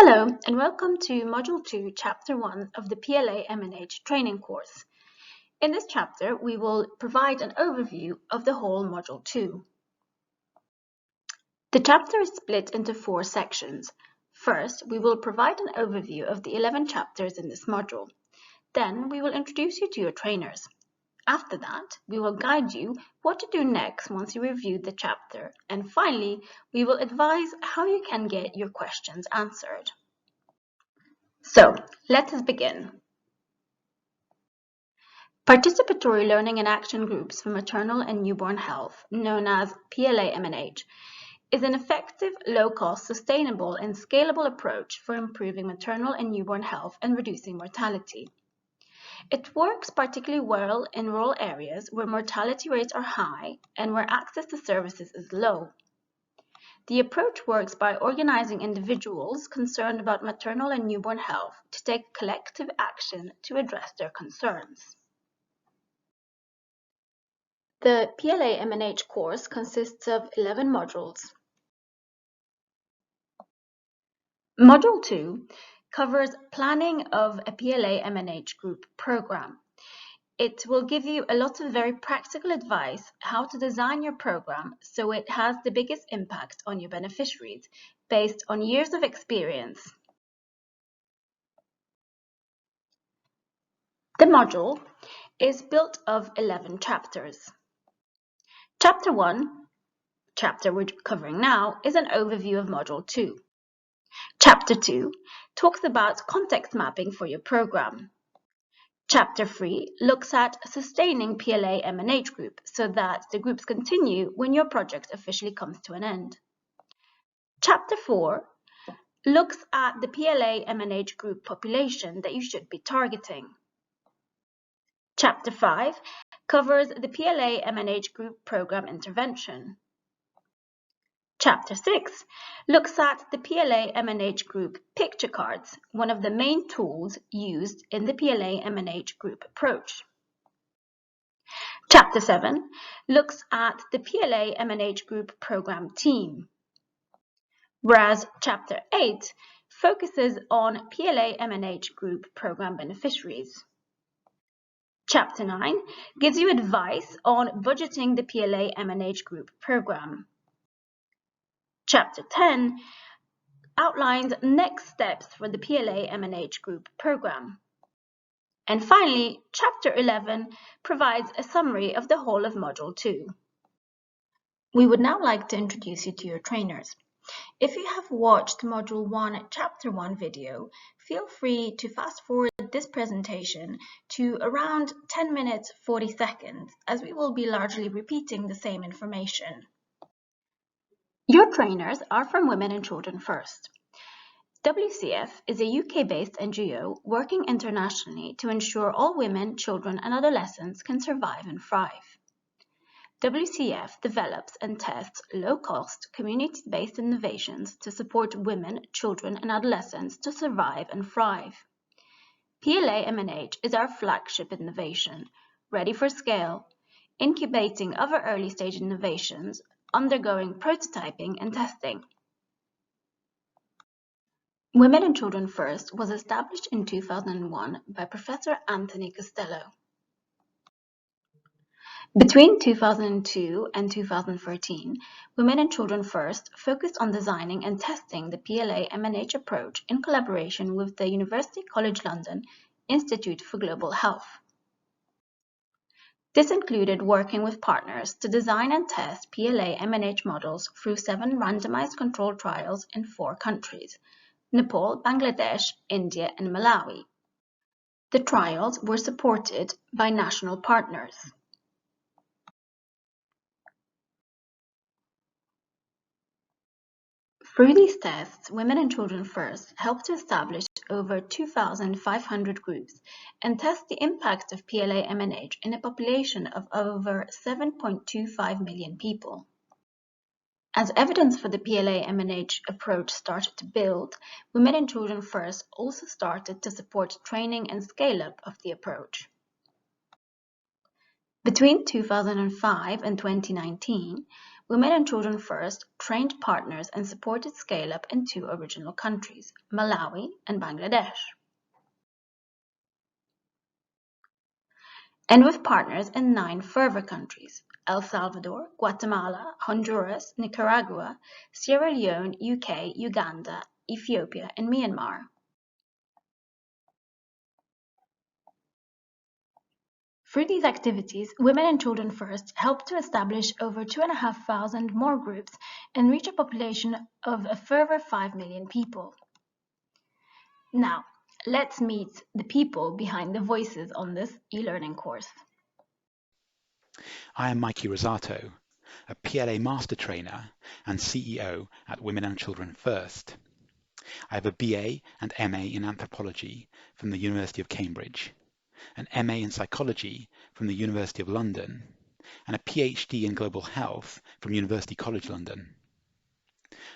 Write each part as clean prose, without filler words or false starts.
Hello and welcome to Module 2, Chapter 1 of the PLA-MNH training course. In this chapter, we will provide an overview of the whole Module 2. The chapter is split into 4 sections. First, we will provide an overview of the 11 chapters in this module. Then, we will introduce you to your trainers. After that, we will guide you what to do next once you review the chapter. And finally, we will advise how you can get your questions answered. So, let us begin. Participatory Learning and Action Groups for Maternal and Newborn Health, known as PLA-MNH, is an effective, low-cost, sustainable, and scalable approach for improving maternal and newborn health and reducing mortality. It works particularly well in rural areas where mortality rates are high and where access to services is low. The approach works by organizing individuals concerned about maternal and newborn health to take collective action to address their concerns. The PLA-MNH course consists of 11 modules. Module 2 covers planning of a PLA-MNH group program. It will give you a lot of very practical advice how to design your program so it has the biggest impact on your beneficiaries based on years of experience. The module is built of 11 chapters. Chapter 1, chapter we're covering now, is an overview of Module 2. Chapter 2 talks about context mapping for your program. Chapter 3 looks at sustaining PLA-MNH group so that the groups continue when your project officially comes to an end. Chapter 4 looks at the PLA-MNH group population that you should be targeting. Chapter 5 covers the PLA-MNH group program intervention. Chapter 6 looks at the PLA-MNH group picture cards, one of the main tools used in the PLA-MNH group approach. Chapter 7 looks at the PLA-MNH group program team, whereas Chapter 8 focuses on PLA-MNH group program beneficiaries. Chapter 9 gives you advice on budgeting the PLA-MNH group program. Chapter 10 outlines next steps for the PLA-MNH group program. And finally, Chapter 11 provides a summary of the whole of Module 2. We would now like to introduce you to your trainers. If you have watched Module 1 Chapter 1 video, feel free to fast forward this presentation to around 10 minutes 40 seconds, as we will be largely repeating the same information. Your trainers are from Women and Children First. WCF is a UK-based NGO working internationally to ensure all women, children and adolescents can survive and thrive. WCF develops and tests low-cost, community-based innovations to support women, children and adolescents to survive and thrive. PLA-MNH is our flagship innovation, ready for scale, incubating other early-stage innovations, undergoing prototyping and testing. Women and Children First was established in 2001 by Professor Anthony Costello. Between 2002 and 2013, Women and Children First focused on designing and testing the PLA-MNH approach in collaboration with the University College London Institute for Global Health. This included working with partners to design and test PLA-MNH models through 7 randomized controlled trials in 4 countries: Nepal, Bangladesh, India, and Malawi. The trials were supported by national partners. Through these tests, Women and Children First helped to establish over 2,500 groups and test the impact of PLA-MNH in a population of over 7.25 million people. As evidence for the PLA-MNH approach started to build, Women and Children First also started to support training and scale-up of the approach. Between 2005 and 2019, Women and Children First trained partners and supported scale-up in 2 original countries, Malawi and Bangladesh, and with partners in 9 further countries, El Salvador, Guatemala, Honduras, Nicaragua, Sierra Leone, UK, Uganda, Ethiopia, and Myanmar. Through these activities, Women and Children First helped to establish over 2,500 more groups and reach a population of a further 5 million people. Now, let's meet the people behind the voices on this e-learning course. I am Mikey Rosato, a PLA Master Trainer and CEO at Women and Children First. I have a BA and MA in Anthropology from the University of Cambridge, an MA in Psychology from the University of London, and a PhD in Global Health from University College London.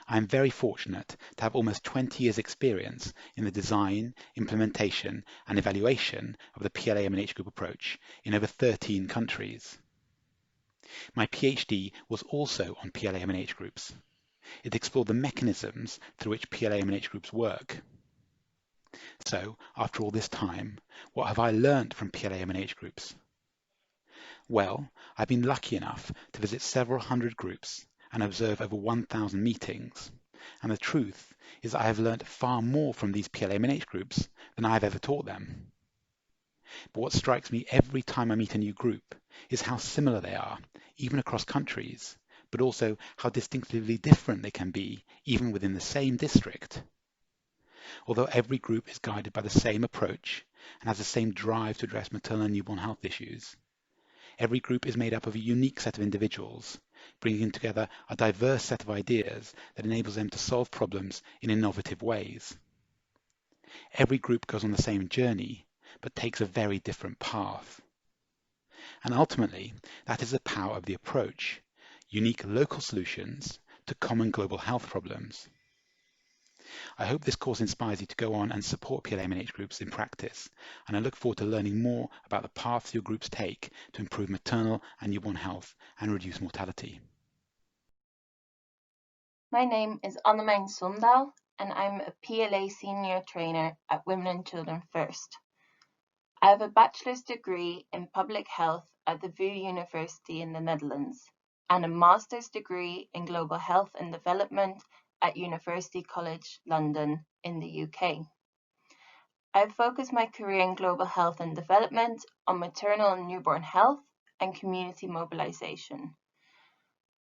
I am very fortunate to have almost 20 years' experience in the design, implementation, and evaluation of the PLA-MNH group approach in over 13 countries. My PhD was also on PLA-MNH groups. It explored the mechanisms through which PLA-MNH groups work. So, after all this time, what have I learned from PLA-MNH groups? Well, I've been lucky enough to visit several hundred groups and observe over 1,000 meetings. And the truth is I have learned far more from these PLA-MNH groups than I have ever taught them. But what strikes me every time I meet a new group is how similar they are, even across countries, but also how distinctively different they can be, even within the same district. Although every group is guided by the same approach and has the same drive to address maternal and newborn health issues, every group is made up of a unique set of individuals, bringing together a diverse set of ideas that enables them to solve problems in innovative ways. Every group goes on the same journey, but takes a very different path. And ultimately, that is the power of the approach, unique local solutions to common global health problems. I hope this course inspires you to go on and support PLA-MNH groups in practice, and I look forward to learning more about the paths your groups take to improve maternal and newborn health and reduce mortality. My name is Annemijn Sundal, and I'm a PLA Senior Trainer at Women and Children First. I have a bachelor's degree in public health at the VU University in the Netherlands and a master's degree in global health and development at University College London in the UK. I've focused my career in global health and development on maternal and newborn health and community mobilization.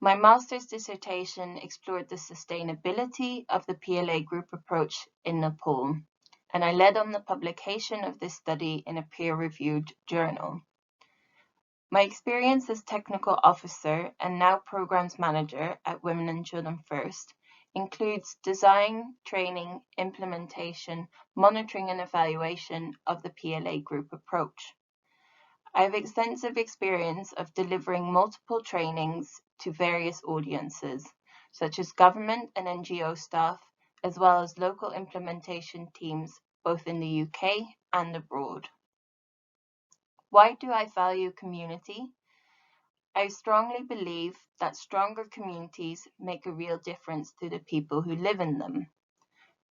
My master's dissertation explored the sustainability of the PLA group approach in Nepal, and I led on the publication of this study in a peer-reviewed journal. My experience as technical officer and now programs manager at Women and Children First includes design, training, implementation, monitoring and evaluation of the PLA group approach. I have extensive experience of delivering multiple trainings to various audiences, such as government and NGO staff, as well as local implementation teams, both in the UK and abroad. Why do I value community? I strongly believe that stronger communities make a real difference to the people who live in them.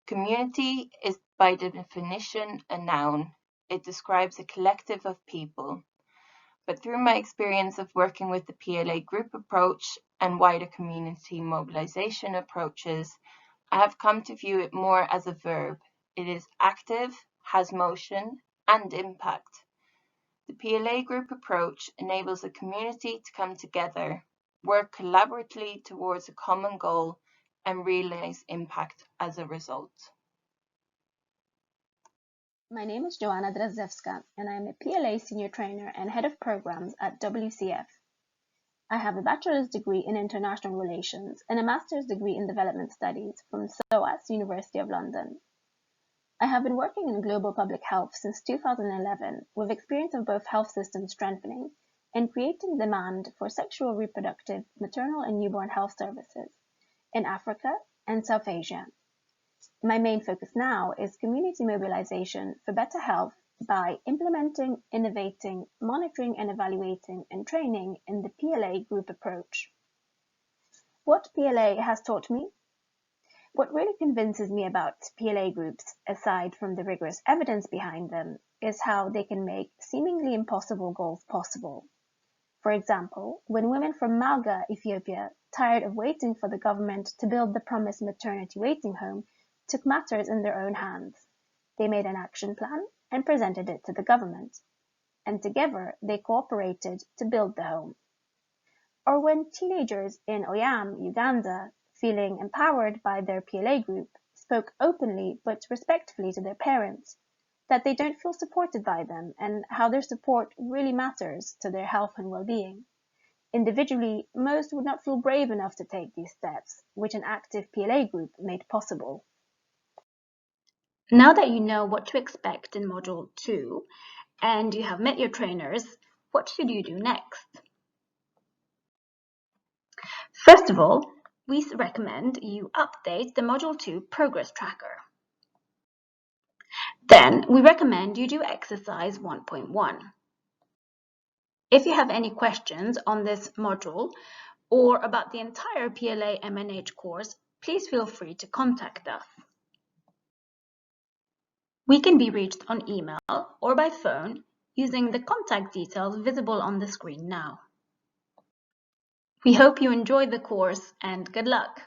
Community is by definition a noun. It describes a collective of people. But through my experience of working with the PLA group approach and wider community mobilization approaches, I have come to view it more as a verb. It is active, has motion, and impact. The PLA group approach enables a community to come together, work collaboratively towards a common goal, and realize impact as a result. My name is Joanna Drazdewska, and I am a PLA Senior Trainer and Head of Programs at WCF. I have a bachelor's degree in International Relations and a master's degree in Development Studies from SOAS, University of London. I have been working in global public health since 2011 with experience of both health system strengthening and creating demand for sexual, reproductive, maternal and newborn health services in Africa and South Asia. My main focus now is community mobilization for better health by implementing, innovating, monitoring and evaluating and training in the PLA group approach. What PLA has taught me? What really convinces me about PLA groups, aside from the rigorous evidence behind them, is how they can make seemingly impossible goals possible. For example, when women from Malga, Ethiopia, tired of waiting for the government to build the promised maternity waiting home, took matters in their own hands. They made an action plan and presented it to the government. And together they cooperated to build the home. Or when teenagers in Oyam, Uganda, feeling empowered by their PLA group, spoke openly but respectfully to their parents, that they don't feel supported by them and how their support really matters to their health and well-being. Individually, most would not feel brave enough to take these steps, which an active PLA group made possible. Now that you know what to expect in Module 2 and you have met your trainers, what should you do next? First of all, we recommend you update the Module 2 Progress Tracker. Then, we recommend you do exercise 1.1. If you have any questions on this module or about the entire PLA-MNH course, please feel free to contact us. We can be reached on email or by phone using the contact details visible on the screen now. We hope you enjoyed the course and good luck!